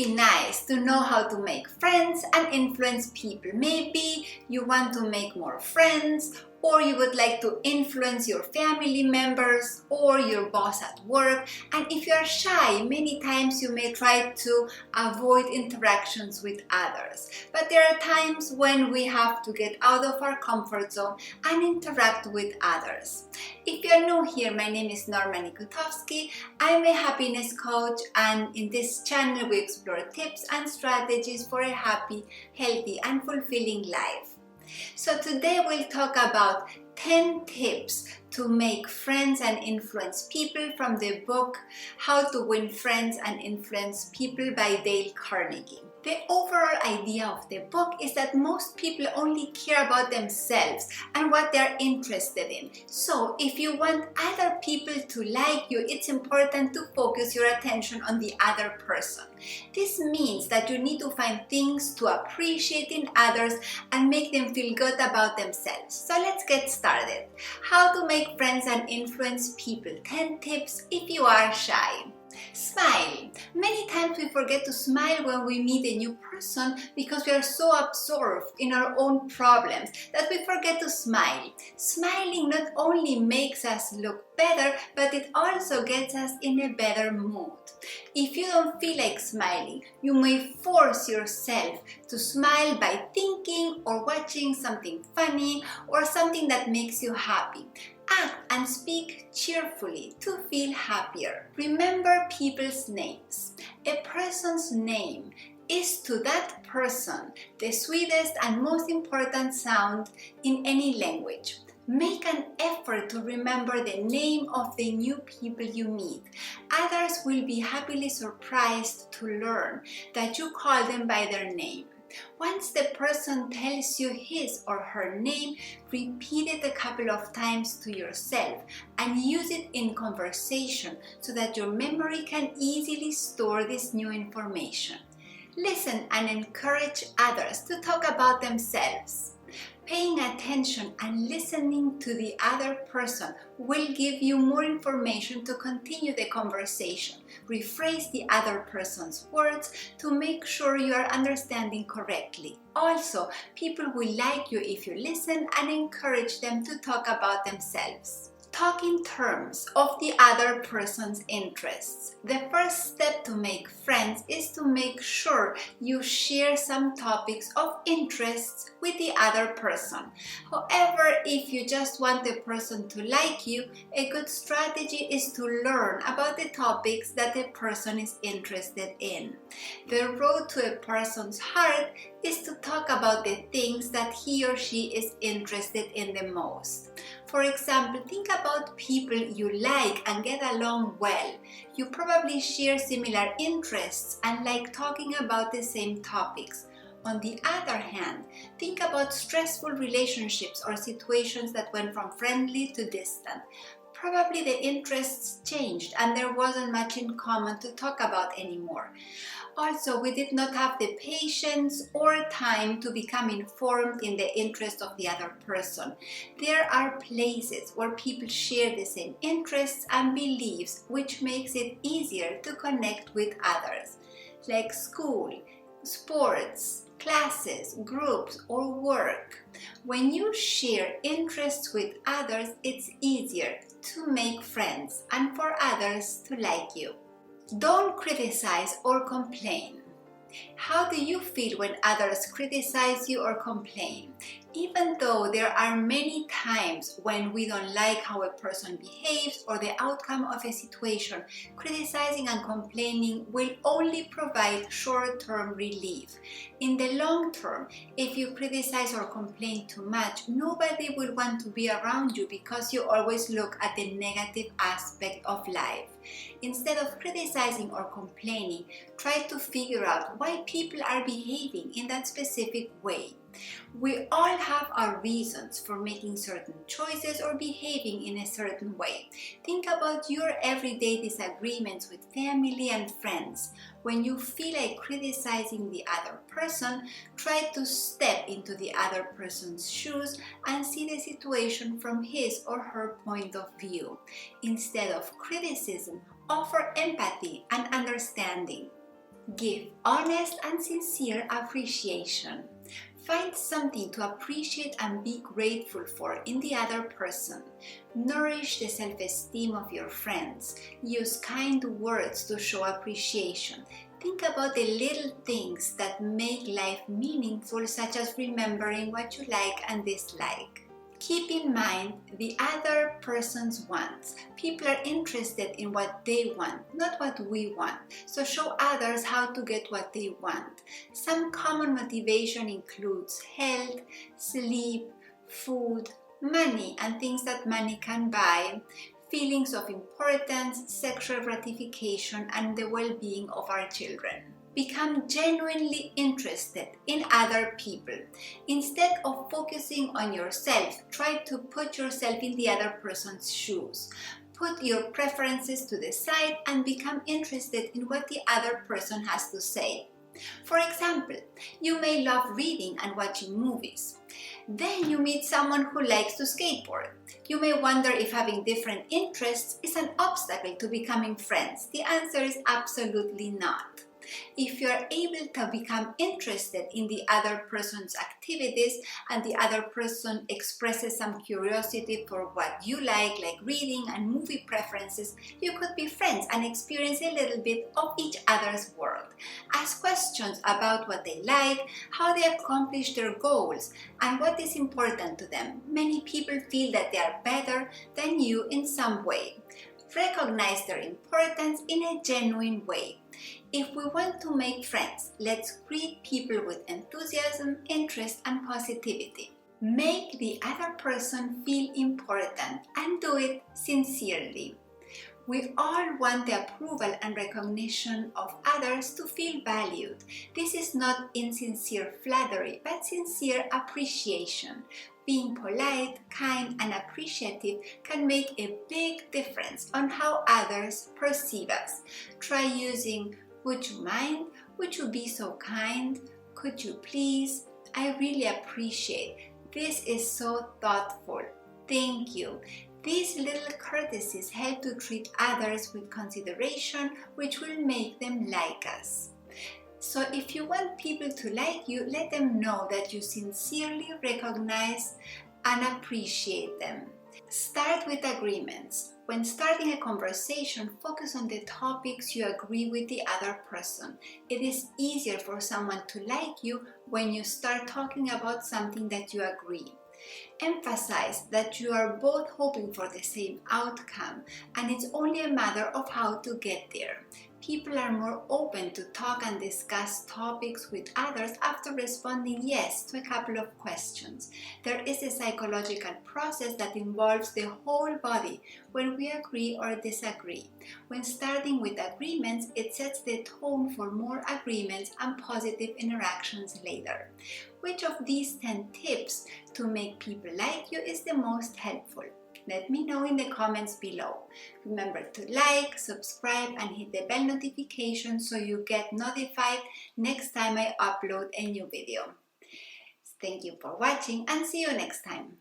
be nice to know how to make friends and influence people. Maybe you want to make more friends, or you would like to influence your family members or your boss at work. And if you are shy, many times you may try to avoid interactions with others. But there are times when we have to get out of our comfort zone and interact with others. If you are new here, my name is Norma Nikutowski. I'm a happiness coach, and in this channel we explore tips and strategies for a happy, healthy and fulfilling life. So today we'll talk about 10 tips to make friends and influence people from the book How to Win Friends and Influence People by Dale Carnegie. The overall idea of the book is that most people only care about themselves and what they're interested in. So if you want other people to like you, it's important to focus your attention on the other person. This means that you need to find things to appreciate in others and make them feel good about themselves. So let's get started. How to make friends and influence people. 10 tips if you are shy. Smile. Many times we forget to smile when we meet a new person because we are so absorbed in our own problems that we forget to smile. Smiling not only makes us look better, but it also gets us in a better mood. If you don't feel like smiling, you may force yourself to smile by thinking or watching something funny or something that makes you happy. Act and speak cheerfully to feel happier. Remember people's names. A person's name is to that person the sweetest and most important sound in any language. Make an effort to remember the name of the new people you meet. Others will be happily surprised to learn that you call them by their name. Once the person tells you his or her name, repeat it a couple of times to yourself and use it in conversation so that your memory can easily store this new information. Listen and encourage others to talk about themselves. Paying attention and listening to the other person will give you more information to continue the conversation. Rephrase the other person's words to make sure you are understanding correctly. Also, people will like you if you listen and encourage them to talk about themselves. Talk in terms of the other person's interests. The first step to make friends is to make sure you share some topics of interest with the other person. However, if you just want the person to like you, a good strategy is to learn about the topics that the person is interested in. The road to a person's heart is to talk about the things that he or she is interested in the most. For example, think about people you like and get along well. You probably share similar interests and like talking about the same topics. On the other hand, think about stressful relationships or situations that went from friendly to distant. Probably the interests changed and there wasn't much in common to talk about anymore. Also, we did not have the patience or time to become informed in the interest of the other person. There are places where people share the same interests and beliefs, which makes it easier to connect with others, like school, sports, classes, groups, or work. When you share interests with others, it's easier to make friends and for others to like you. Don't criticize or complain. How do you feel when others criticize you or complain? Even though there are many times when we don't like how a person behaves or the outcome of a situation, criticizing and complaining will only provide short-term relief. In the long term, if you criticize or complain too much, nobody will want to be around you because you always look at the negative aspect of life. Instead of criticizing or complaining, try to figure out why people are behaving in that specific way. We all have our reasons for making certain choices or behaving in a certain way. Think about your everyday disagreements with family and friends. When you feel like criticizing the other person, try to step into the other person's shoes and see the situation from his or her point of view. Instead of criticism, offer empathy and understanding. Give honest and sincere appreciation. Find something to appreciate and be grateful for in the other person. Nourish the self-esteem of your friends. Use kind words to show appreciation. Think about the little things that make life meaningful, such as remembering what you like and dislike. Keep in mind the other person's wants. People are interested in what they want, not what we want. So show others how to get what they want. Some common motivation includes health, sleep, food, money and things that money can buy, feelings of importance, sexual gratification, and the well-being of our children. Become genuinely interested in other people. Instead of focusing on yourself, try to put yourself in the other person's shoes. Put your preferences to the side and become interested in what the other person has to say. For example, you may love reading and watching movies. Then you meet someone who likes to skateboard. You may wonder if having different interests is an obstacle to becoming friends. The answer is absolutely not. If you're able to become interested in the other person's activities and the other person expresses some curiosity for what you like reading and movie preferences, you could be friends and experience a little bit of each other's world. Ask questions about what they like, how they accomplish their goals, and what is important to them. Many people feel that they are better than you in some way. Recognize their importance in a genuine way. If we want to make friends, let's greet people with enthusiasm, interest, and positivity. Make the other person feel important and do it sincerely. We all want the approval and recognition of others to feel valued. This is not insincere flattery, but sincere appreciation. Being polite, kind, and appreciative can make a big difference on how others perceive us. Try using "would you mind?" "Would you be so kind?" "Could you please?" "I really appreciate." "This is so thoughtful." "Thank you." These little courtesies help to treat others with consideration, which will make them like us. So if you want people to like you, let them know that you sincerely recognize and appreciate them. Start with agreements. When starting a conversation, focus on the topics you agree with the other person. It is easier for someone to like you when you start talking about something that you agree. Emphasize that you are both hoping for the same outcome, and it's only a matter of how to get there. People are more open to talk and discuss topics with others after responding yes to a couple of questions. There is a psychological process that involves the whole body when we agree or disagree. When starting with agreements, it sets the tone for more agreements and positive interactions later. Which of these 10 tips to make people like you is the most helpful? Let me know in the comments below. Remember to like, subscribe, and hit the bell notification so you get notified next time I upload a new video. Thank you for watching and see you next time.